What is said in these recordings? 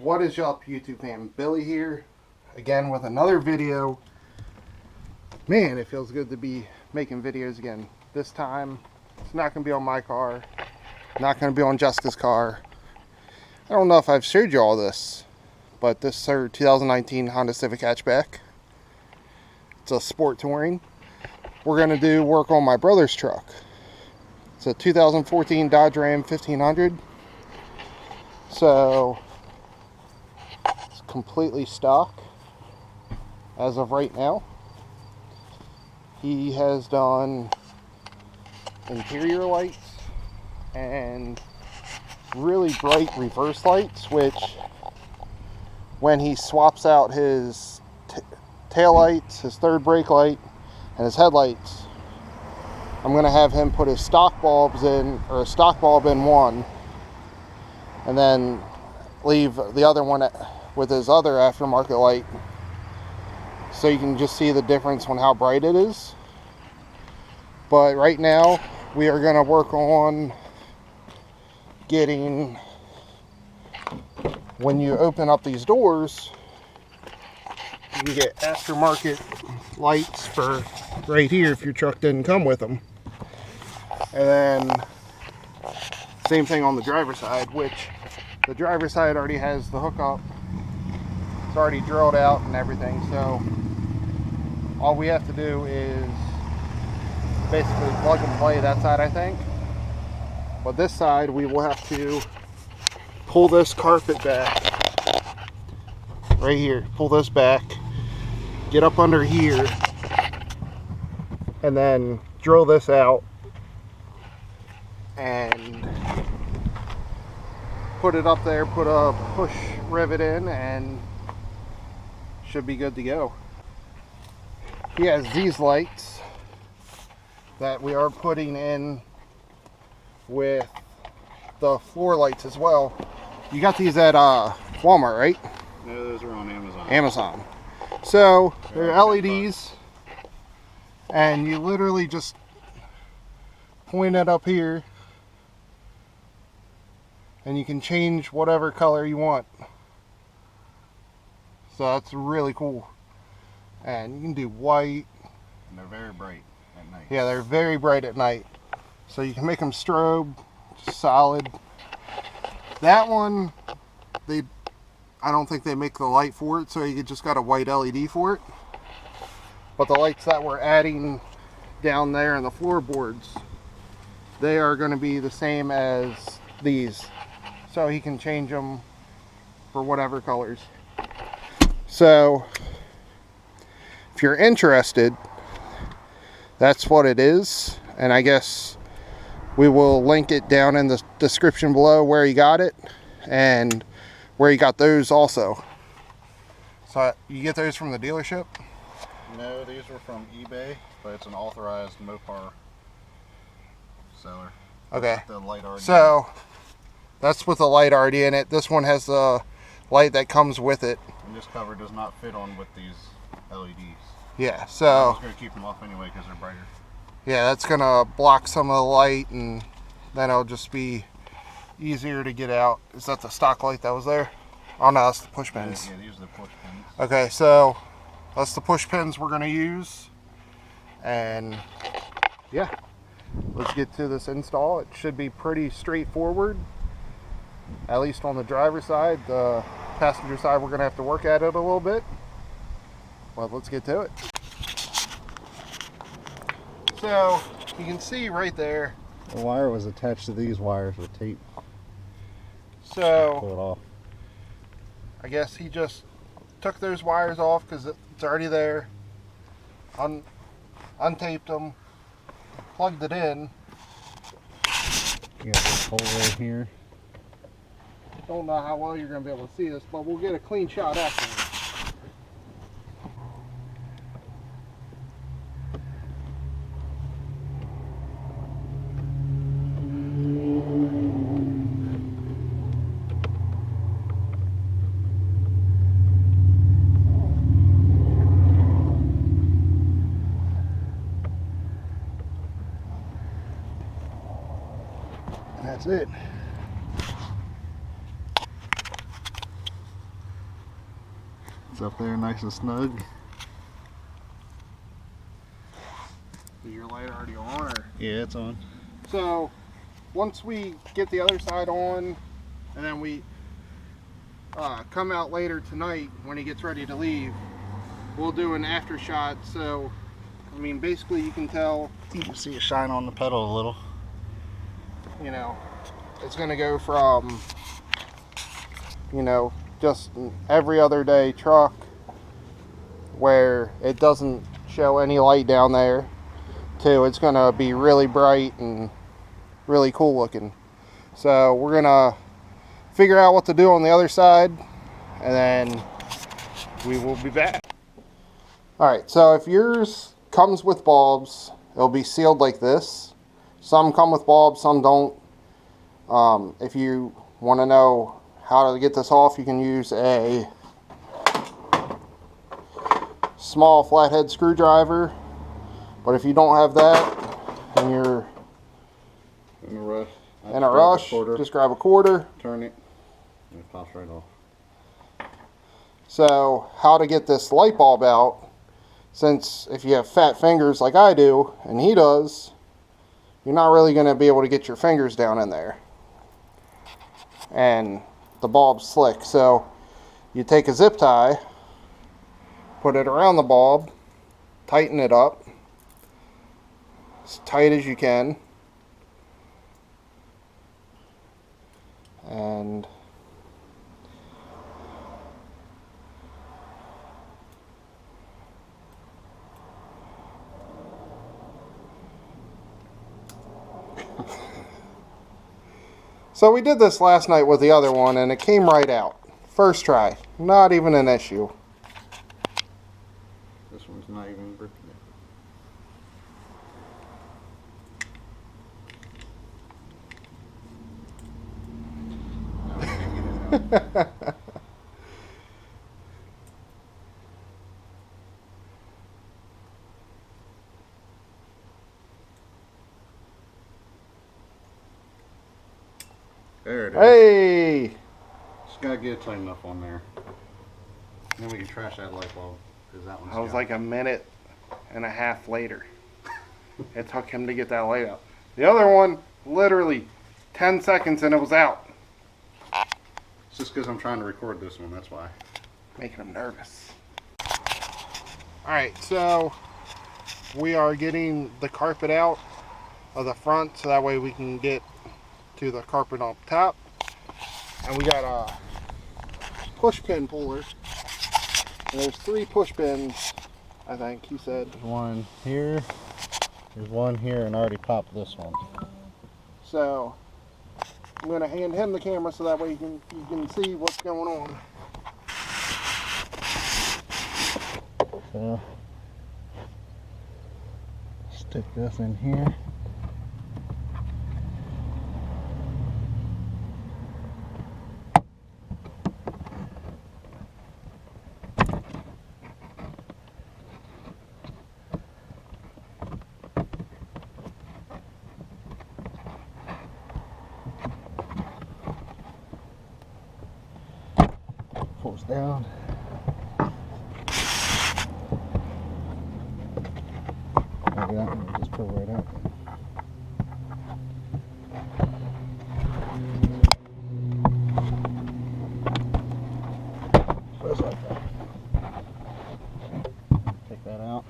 What is up, YouTube fam? Billy here again with another video. Man, it feels good to be making videos again. This time it's not going to be on my car, not going to be on Jessica's car. I don't know if I've showed you all this, but this is our 2019 Honda Civic hatchback. It's a sport touring. We're going to do work on my brother's truck. It's a 2014 Dodge Ram 1500. So it's completely stock as of right now. He has done interior lights and really bright reverse lights, which when he swaps out his tail lights, his third brake light, and his headlights, I'm going to have him put his stock bulbs in, or a stock bulb in one, and then leave the other one with his other aftermarket light, so you can just see the difference on how bright it is. But right now we are going to work on getting, when you open up these doors, you can get aftermarket lights for right here if your truck didn't come with them. And then same thing on the driver's side, which the driver's side already has the hookup. It's already drilled out and everything, so all we have to do is basically plug and play that side, I think. But this side we will have to pull this carpet back right here, pull this back, get up under here, and then drill this out and put it up there, put a push rivet in, and should be good to go. He has these lights that we are putting in with the floor lights as well. You got these at Walmart, right? No, those are on Amazon. Amazon. So they're LEDs, and you literally just point it up here and you can change whatever color you want. So that's really cool. And you can do white. And they're very bright at night. Yeah, they're very bright at night. So you can make them strobe, solid. That one, I don't think they make the light for it, so you just got a white LED for it. But the lights that we're adding down there in the floorboards, they are going to be the same as these. So he can change them for whatever colors. So if you're interested, that's what it is. And I guess we will link it down in the description below where he got it and where he got those also. So you get those from the dealership? No, these were from eBay, but it's an authorized Mopar seller. Okay. The light already. So that's with the light already in it. This one has the light that comes with it. And this cover does not fit on with these LEDs. Yeah, so I was going to keep them off anyway because they're brighter. Yeah, that's going to block some of the light, and then it'll just be easier to get out. Is that the stock light that was there? Oh no, that's the push pins. Yeah, these are the push pins. Okay, so that's the push pins we're going to use. And yeah, let's get to this install. It should be pretty straightforward, at least on the driver's side. The passenger side, we're going to have to work at it a little bit. But let's get to it. So you can see right there, The wire was attached to these wires with tape. So Pull it off. I guess he just took those wires off because it's already there, untaped them, plugged it in. You got this hole right here. Don't know how well you're going to be able to see this, but we'll get a clean shot afterwards. And that's it. It's up there nice and snug. Is your light already on? Or? Yeah, it's on. So once we get the other side on, and then we come out later tonight when he gets ready to leave, we'll do an after shot. So I mean, basically you can tell, You can see it shine on the pedal a little. you know, it's going to go from, you know, just an every other day truck where it doesn't show any light down there to it's going to be really bright and really cool looking. So we're going to figure out what to do on the other side, and then we will be back. Alright, so if yours comes with bulbs, it'll be sealed like this. Some come with bulbs, some don't. If you want to know how to get this off, you can use a small flathead screwdriver. But if you don't have that and you're In a rush. just grab a quarter. Turn it, and it pops right off. So how to get this light bulb out, since if you have fat fingers like I do and he does, you're not really going to be able to get your fingers down in there. And the bulb's slick, so you take a zip tie, put it around the bulb, tighten it up as tight as you can, and so we did this last night with the other one, and it came right out. First try. Not even an issue. This one's not even bricked yet. There it is. Hey! Just gotta get it tight enough on there. Then we can trash that light bulb, because that one's I was like a minute and a half later. It took him to get that light out. The other one, literally 10 seconds and it was out. It's just because I'm trying to record this one, that's why. Making him nervous. Alright, so we are getting the carpet out of the front so that way we can get to the carpet on top. And we got a push pin puller. And there's 3 push pins, I think he said. There's one here, there's one here, and I already popped this one. So I'm going to hand him the camera so that way you can see what's going on. So stick this in here. Pulls down. Like that, and we just pull right out. Just like that. Take that out.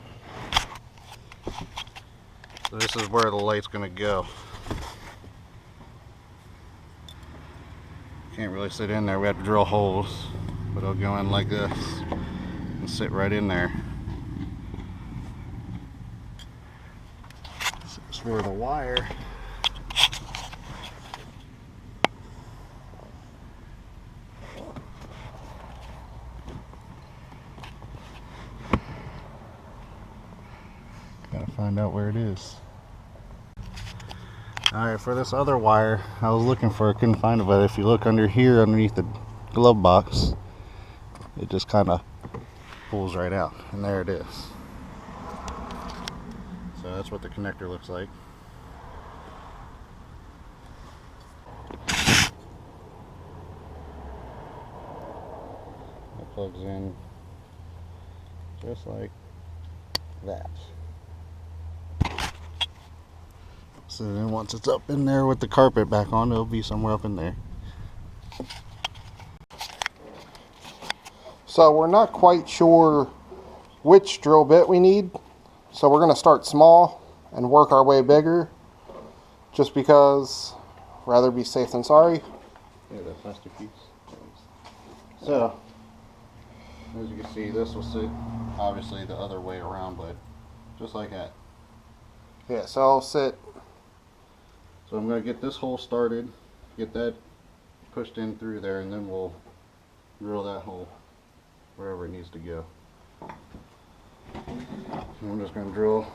So this is where the light's going to go. Can't really sit in there, we have to drill holes, but it'll go in like this and sit right in there. This is where the wire gotta find out where it is. Alright, for this other wire, I was looking for it, couldn't find it, but if you look under here, underneath the glove box, it just kind of pulls right out, and there it is. So that's what the connector looks like. It plugs in Just like that. So then once it's up in there with the carpet back on, it'll be somewhere up in there. So we're not quite sure which drill bit we need. So we're going to start small and work our way bigger. Just because rather be safe than sorry. Yeah, that plastic piece. So, as you can see, this will sit obviously the other way around, but just like that. Yeah, so I'll sit. So I'm going to get this hole started, get that pushed in through there, and then we'll drill that hole wherever it needs to go. And I'm just going to drill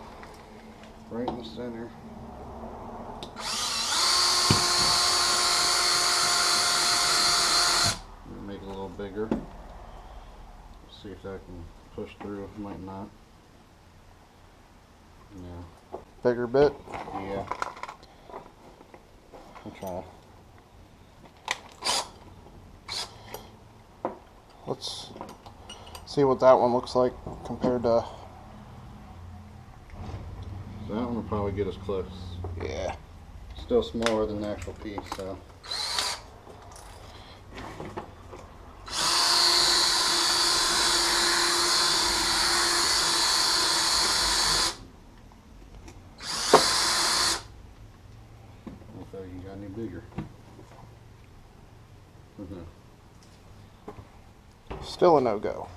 right in the center. Make it a little bigger. See if that can push through. It might not. Yeah. Bigger bit? Yeah. I'll try. Let's see what that one looks like compared to. So that one will probably get us close. Yeah. Still smaller than the actual piece, so. You got any bigger? Still a no-go.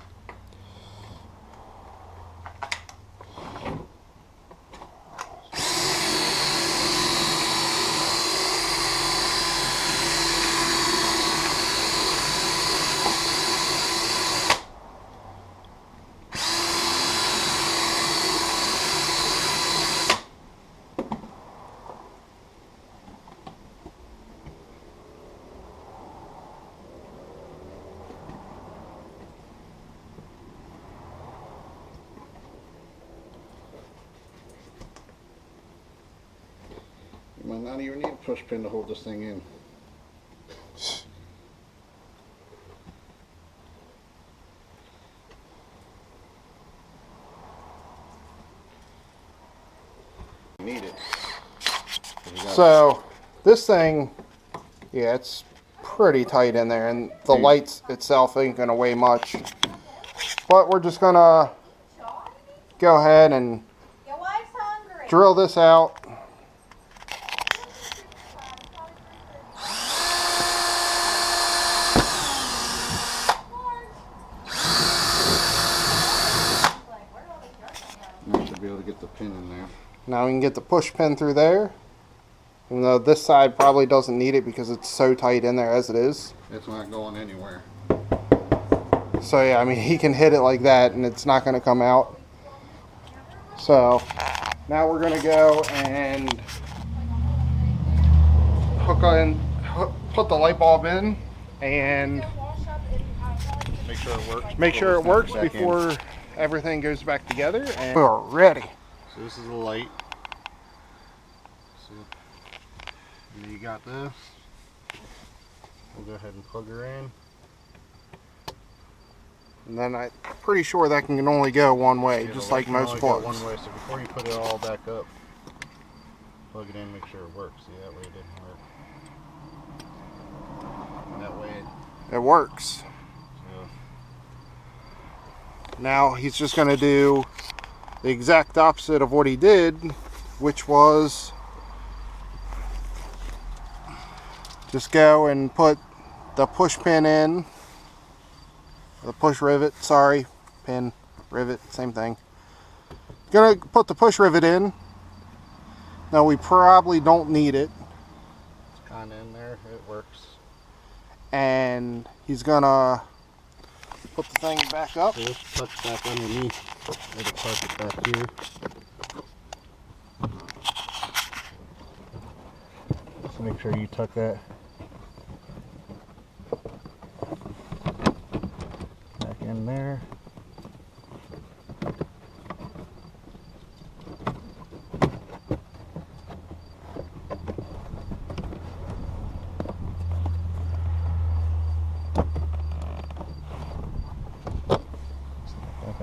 You might not even need a push pin to hold this thing in. You need it. So this thing, yeah, it's pretty tight in there, and the lights itself ain't gonna weigh much. But we're just gonna go ahead and drill this out. Now should be able to get the pin in there. Now we can get the push pin through there. Even though this side probably doesn't need it because it's so tight in there as it is. It's not going anywhere. So yeah, I mean, he can hit it like that and it's not going to come out. So now we're going to go and put the light bulb in and Make sure it works. make sure it works before everything goes back together. And we're ready. So this is the light. So you got this. We'll go ahead and plug her in. And then I'm pretty sure that can only go one way, Yeah, just the like light can most only go plugs. one way, so before you put it all back up, plug it in, make sure it works. See, that way it didn't work. That way It works. so. Now he's just going to do the exact opposite of what he did, which was just go and put the push pin in, the push rivet, sorry, pin, rivet, same thing. Gonna put the push rivet in. Now we probably don't need it. It's kind of in there, it works. And he's gonna put the thing back up. So this tucks back underneath. It'll tuck it back here. Just make sure you tuck that back in there.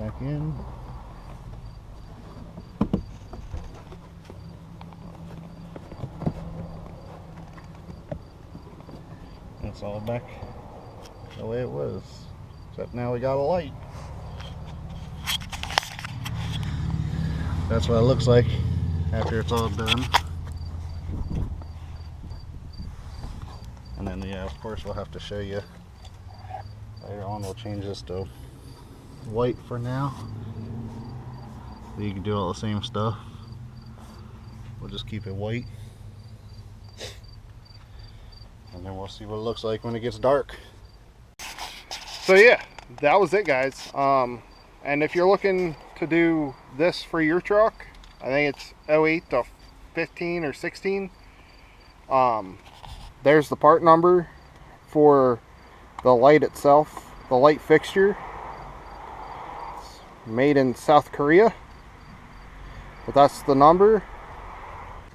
back in. It's all back the way it was, except now we got a light. That's what it looks like after it's all done. And then, yeah, of course we'll have to show you later on. We'll change this to white for now. You can do all the same stuff. We'll just keep it white. And then we'll see what it looks like when it gets dark. So yeah, that was it, guys. And if you're looking to do this for your truck, I think it's 08 to 15 or 16. There's the part number for the light itself, the light fixture. It's made in South Korea, but that's the number.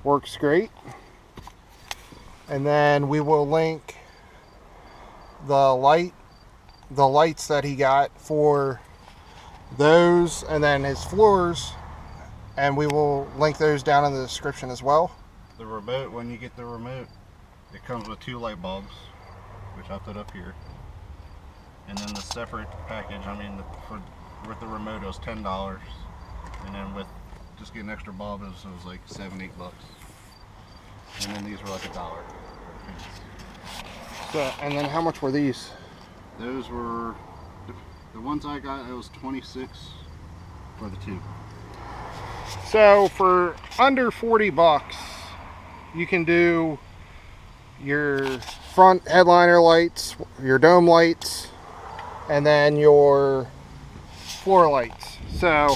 Works great. And then we will link the lights that he got for those, and then his floors, and we will link those down in the description as well. The remote, when you get the remote, it comes with 2 light bulbs, which I put up here. And then the separate package, I mean, with the remote it was $10. And then with just getting extra bulbs, it was like $7-8. And then these were like $1. So, and then how much were these? Those were, the ones I got, it was 26 for the 2. So for under 40 bucks, you can do your front headliner lights, your dome lights, and then your floor lights. So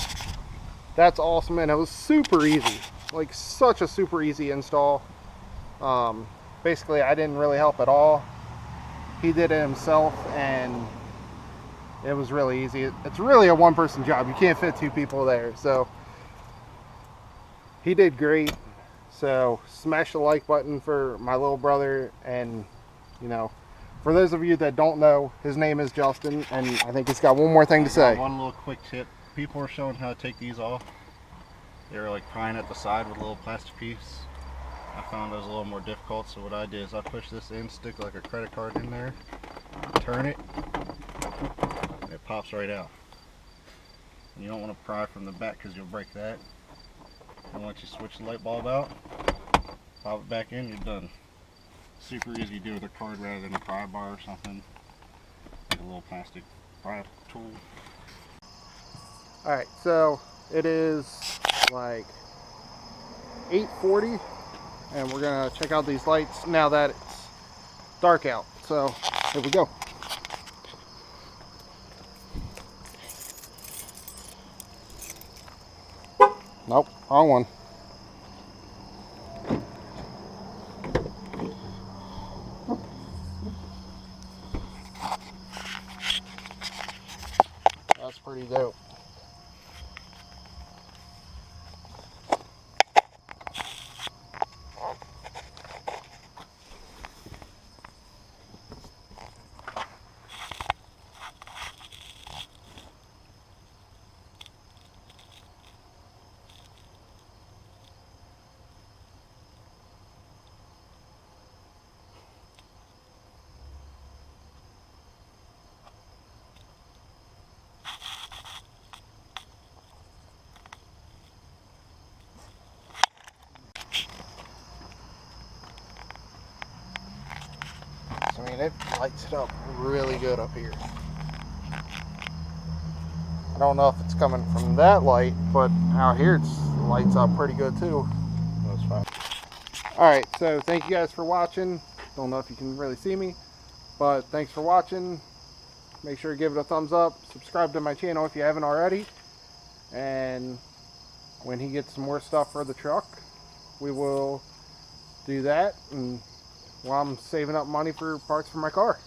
that's awesome, and it was super easy, like such a super easy install. Basically I didn't really help at all. He did it himself, and it was really easy. It's really a one-person job. You can't fit 2 people there, so he did great. So smash the like button for my little brother, and you know, for those of you that don't know, his name is Justin, and I think he's got one more thing to say. One little quick tip. People are showing how to take these off. They're like prying at the side with a little plastic piece. I found it was a little more difficult, so what I did is I push this in, stick like a credit card in there, turn it, and it pops right out. And you don't want to pry from the back because you'll break that. And once you switch the light bulb out, pop it back in, you're done. Super easy to do with a card rather than a pry bar or something. Like a little plastic pry tool. Alright, so it is like 8:40, and we're gonna check out these lights now that it's dark out. So here we go. Nope, wrong one. That's pretty dope. I mean, it lights it up really good up here. I don't know if it's coming from that light, but out here it lights up pretty good too. That's fine. Alright, so thank you guys for watching. Don't know if you can really see me, but thanks for watching. Make sure to give it a thumbs up. Subscribe to my channel if you haven't already. And when he gets some more stuff for the truck, we will do that. And while I'm saving up money for parts for my car.